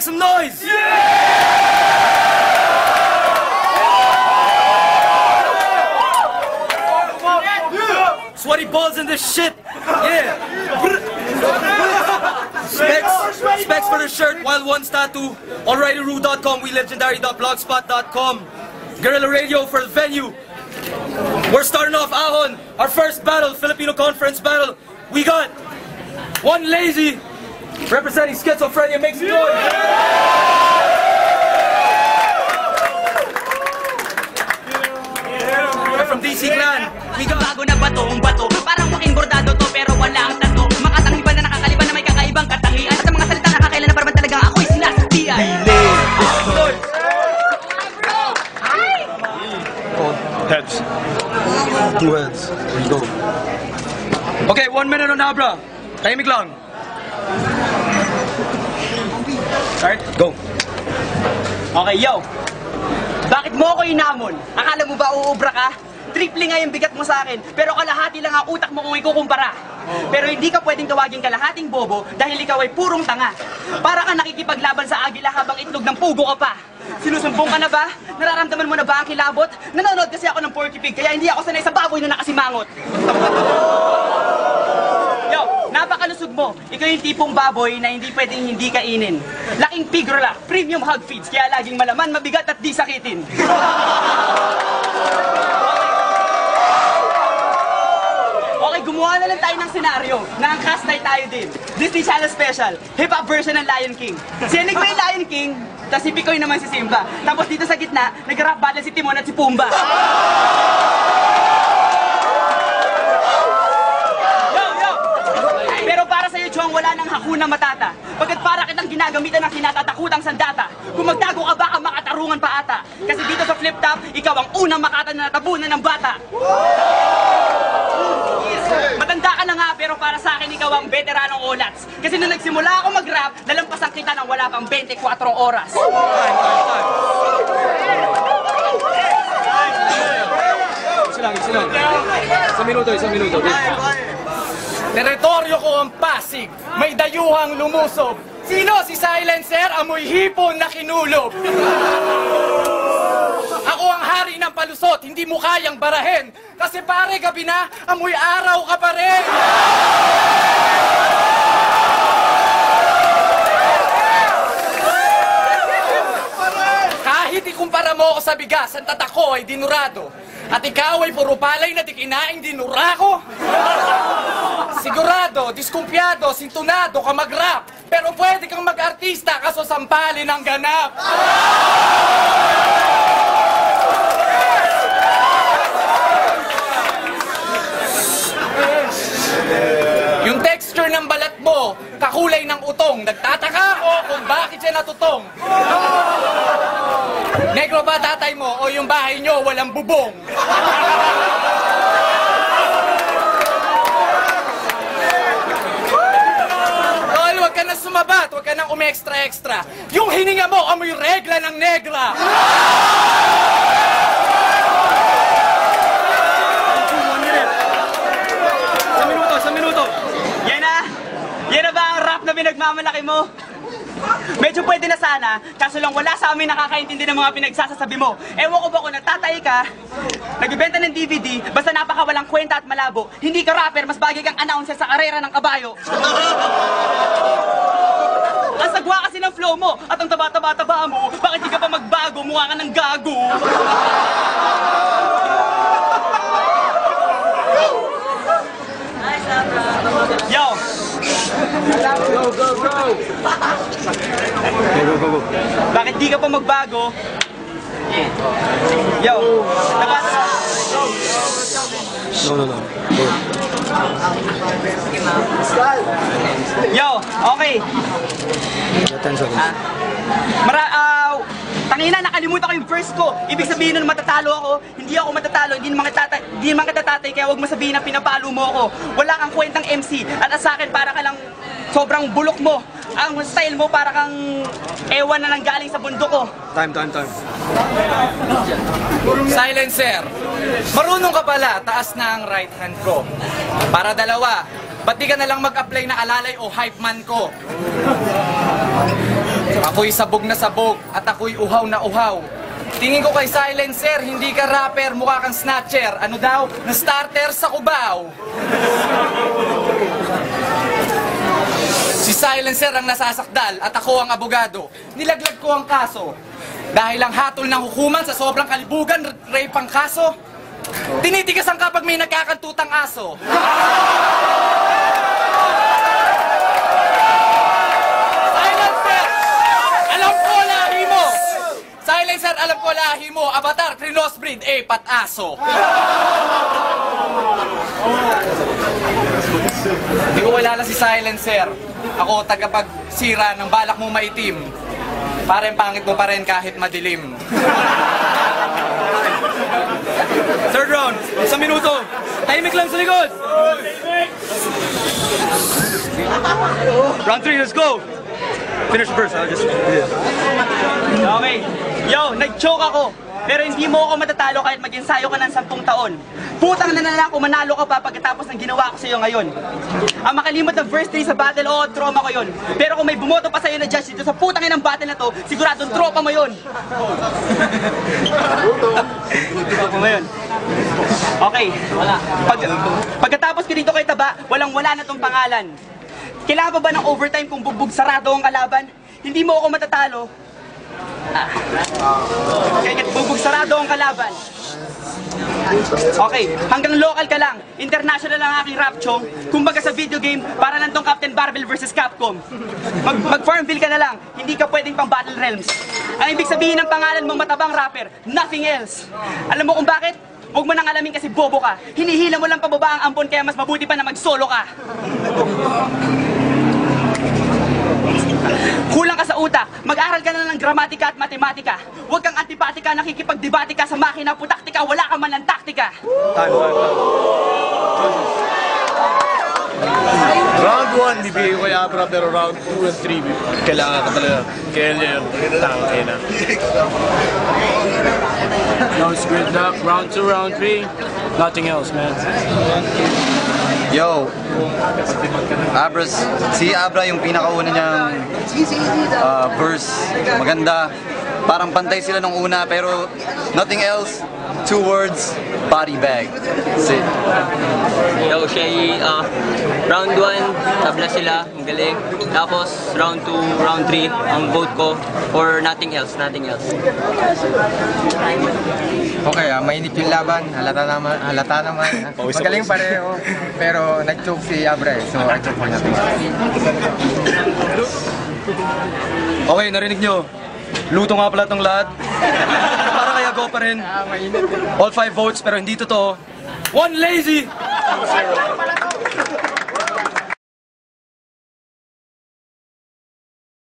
make some noise! Sweaty balls in this shit! Yeah! Specs for the shirt, Wild Ones Tattoo, AlrightyRoo.com, WeLegendary.blogspot.com, Guerrilla Radio for the venue. We're starting off Ahon, our first battle, Filipino Conference battle. We got one lazy representing schizophrenia, makes some noise. And from DC Clan, we got bago na batong bato, parang mukhang bordado to pero wala ang tato. Makatangiban na nakakaliban na may kakaibang katangian. At sa mga salita nakakailan na parang talagang ako'y sinasabihan. Heads. 2 heads. There you go. Okay, 1 minute on Abra. Tahimik lang. Start. Go. Okay, yo. Bakit mo ako inamon? Akala mo ba uubra ka? Triple nga yung bigat mo sa akin, pero kalahati lang ang utak mo kung ikukumpara. Pero hindi ka pwedeng tawaging kalahating bobo dahil ikaw ay purong tanga. Para ka nakikipaglaban sa agila habang itlog ng pugo ka pa. Sinusumbong ka na ba? Nararamdaman mo na ba ang kilabot? Nanonood kasi ako ng Porky Pig, kaya hindi ako sanay sa baboy na nakasimangot. Yo, napakalusog mo. Ikaw yung tipong baboy na hindi pwedeng hindi kainin. Laking pigrola, premium hog feeds, kaya laging malaman, mabigat at di sakitin. Okay, gumawa na lang tayo ng senaryo na ang cast ay tayo din. Disney Channel Special, hip-hop version ng Lion King. Si Enig ba yung Lion King? Tapos si Picoy naman si Simba. Tapos dito sa gitna, nag-rap battle si Timon at si Pumbaa. Pero para sa'yo, Chong, wala nang Hakuna Matata. Pagkat para kitang ginagamitan ng kinatatakutang sandata. Kung magtago ka baka makatarungan pa ata. Kasi dito sa flip top, ikaw ang unang makata na natabunan ng bata. Matanda ka na nga, pero para sa akin ikaw ang veteranong olats. Kasi nung nagsimula ako mag-rap, nalampasan kita ng wala pang 24 oras. Isa lang. Isang minuto. Teritoryo ko ang Pasig, may dayuhang lumusob. Sino si Silencer? Amoy hipon na kinulob. Ako ang hari ng palusot, hindi mo kayang barahin. Kasi pare, gabi na, amoy araw ka pa rin. Kahit ikumpara mo ako sa bigas, ang tatak ko ay dinurado. At ikaw ay puro palay na di kinaing dinura ko. Sigurado, diskumpiyado, sintunado ka mag-rap. Pero pwede kang mag-artista kaso sampalin ang ganap. Yung texture ng balat mo, kakulay ng utong. Nagtataka ako kung bakit siya natutong. Negro ba tatay mo o yung bahay nyo walang bubong? Tol, wag ka na sumabat, wag ka nang umextra-extra. Yung hininga mo, amoy regla ng negra. Isang minuto. Yan na ba ang rap na pinagmamalaki mo? Medyo pwede na sana, kaso lang wala sa amin nakakaintindi ng mga pinagsasasabi mo. Ewan ko ba kung nagtatay ka, nagbibenta ng DVD, basta napakawalang kwenta at malabo, hindi ka rapper, mas bagay kang announcer sa karera ng kabayo. Ang sagwa kasi ng flow mo, at ang taba-taba-taba mo, bakit di ka pa magbago, mukha ka ng gago. Yo! Go. Bakit di ka pa magbago? Yo! Dapat... No. Yo! Okay! 10 seconds. Tangina, nakalimutan ko yung verse ko. Ibig sabihin nun matatalo ako. Hindi ako matatalo, hindi naman kita tatay, kaya huwag mo sabihin na pinapalo mo ako. Wala kang kwentang MC. At sa akin, para ka lang sobrang bulok mo. Ang style mo para kang ewan na nanggaling sa bundok ko. Time. Silencer. Marunong ka pala, taas na ang right hand ko. Para dalawa, ba't di ka na lang mag-apply na alalay o hype man ko? Ako'y sabog na sabog at ako'y uhaw na uhaw. Tingin ko kay Silencer, hindi ka rapper, mukha kang snatcher. Ano daw? Na starter sa Cubao. Si Silencer ang nasasakdal at ako ang abogado. Nilaglag ko ang kaso. Dahil ang hatol ng hukuman sa sobrang kalibugan, rape ang kaso. Tinitigasan kapag may nagkakantutang aso. Silencer! Alam ko lahi mo! Silencer, alam ko lahi mo. Avatar, crossbreed, pataso. Hindi ko kilala si Silencer. Ako tagapagsira ng balak mo maitim. Parang pangit mo pa rin kahit madilim. Third round, 1 minuto. Tahimik lang sa likod. Round 3, let's go. Finish the first, I'll just... Okay. Yo, nag-choke ako. Pero hindi mo ako matatalo kahit mag-ensayo ka ng 10 taon. Putang na lang kung manalo ka pa pagkatapos ng ginawa ko sa'yo ngayon. Ang makalimot ng first day sa battle, oo, trauma ko yun. Pero kung may bumoto pa sa'yo na judge dito sa putang inang battle na to, siguradong tropa mo yun. Tropa mo yun. Okay. Pagkatapos ko dito kay Taba, walang-wala na tong pangalan. Kailangan pa ba ng overtime kung bugbog sarado ang kalaban? Hindi mo ako matatalo. Kaya bugbog sarado ang kalaban. Okay, hanggang local ka lang. International ang aking rap chong. Kumbaga sa video game, para lang tong Captain Barbell versus Capcom. Mag-Farmville ka na lang. Hindi ka pwedeng pang Battle Realms. Ang ibig sabihin ng pangalan mong matabang rapper, nothing else. Alam mo kung bakit? Huwag mo nang alamin kasi bobo ka. Hinihila mo lang pababa ang ampon kaya mas mabuti pa na mag-solo ka. Kulang ka sa utak. Mag-aral ka na ng gramatika at matematika. Huwag kang antipatika, nakikipagdebate ka sa makina, putaktika, wala ka man ng taktika. Round 1, bibigay ko kay Abra, pero round 2 and 3, kailangan ka talaga. Kaya yun, tangay na. No screwed up. Round 2, round 3. Nothing else, man. Yo, si Abra yung pinakauna niyang verse, maganda. Parang pantay sila nung una pero nothing else, 2 words, body bag. That's it. Yo, siya round 1, tabla sila, ang galing. Tapos round 2, round 3, ang vote ko for nothing else, nothing else. Okay, mainit yung laban, halata naman. Magaling pareho, pero nag-choke si Abra so I choke for nothing. Okay, narinig nyo. Luto nga pala itong lahat. Para kaya go pa rin. All 5 votes pero hindi totoo. 1 lazy!